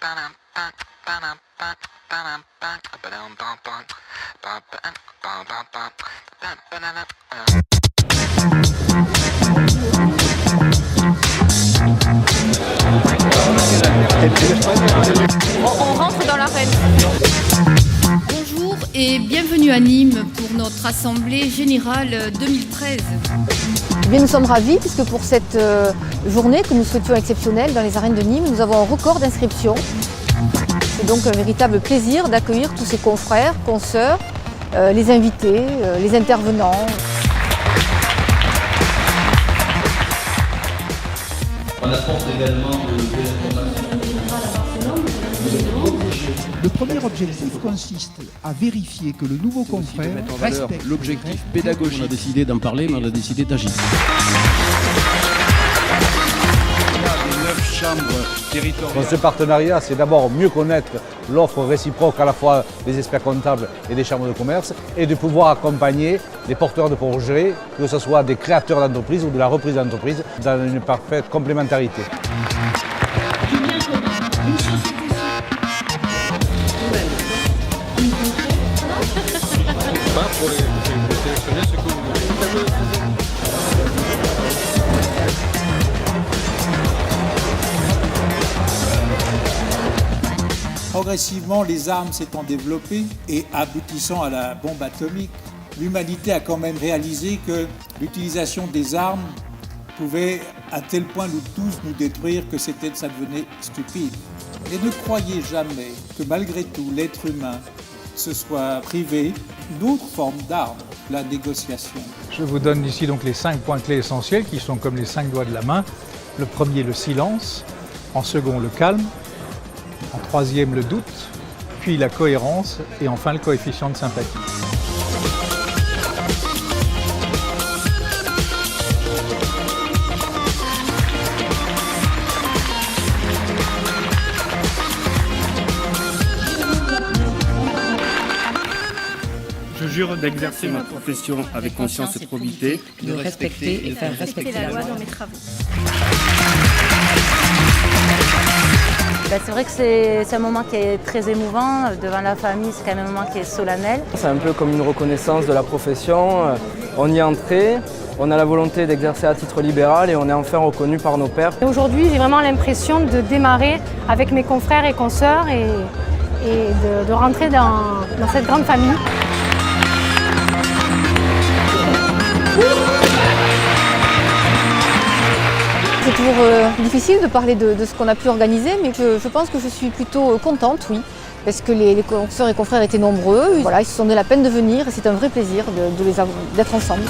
On rentre dans l'arène. Bonjour et bienvenue à Nîmes pour notre Assemblée Générale 2013. Eh bien, nous sommes ravis puisque pour cette journée que nous souhaitions exceptionnelle dans les arènes de Nîmes, nous avons un record d'inscriptions. C'est donc un véritable plaisir d'accueillir tous ces confrères, consoeurs, les invités, les intervenants. On apporte également des informations. Le premier objectif consiste à vérifier que le nouveau confrère respecte l'objectif pédagogique. On a décidé d'en parler, mais on a décidé d'agir. Des 9 chambres territoriales. Dans ce partenariat, c'est d'abord mieux connaître l'offre réciproque à la fois des experts comptables et des chambres de commerce et de pouvoir accompagner les porteurs de projets, que ce soit des créateurs d'entreprises ou de la reprise d'entreprise, dans une parfaite complémentarité. Progressivement, les armes s'étant développées et aboutissant à la bombe atomique, l'humanité a quand même réalisé que l'utilisation des armes pouvait à tel point nous tous nous détruire que ça devenait stupide. Et ne croyez jamais que malgré tout, l'être humain se soit privé d'une autre forme d'arme, la négociation. Je vous donne ici donc les 5 points clés essentiels qui sont comme les 5 doigts de la main. Le premier, le silence. En second, le calme. En troisième, le doute. Puis la cohérence. Et enfin, le coefficient de sympathie. Je jure d'exercer ma profession avec conscience et probité, De respecter et faire respecter la loi dans mes travaux. C'est vrai que c'est un moment qui est très émouvant. Devant la famille, c'est quand même un moment qui est solennel. C'est un peu comme une reconnaissance de la profession. On y est entré, on a la volonté d'exercer à titre libéral et on est enfin reconnu par nos pairs. Aujourd'hui, j'ai vraiment l'impression de démarrer avec mes confrères et consoeurs et de rentrer dans cette grande famille. C'est toujours difficile de parler de ce qu'on a pu organiser, mais je pense que je suis plutôt contente, oui, parce que les consoeurs et confrères étaient nombreux. Voilà, ils se sont donné la peine de venir et c'est un vrai plaisir d'être ensemble.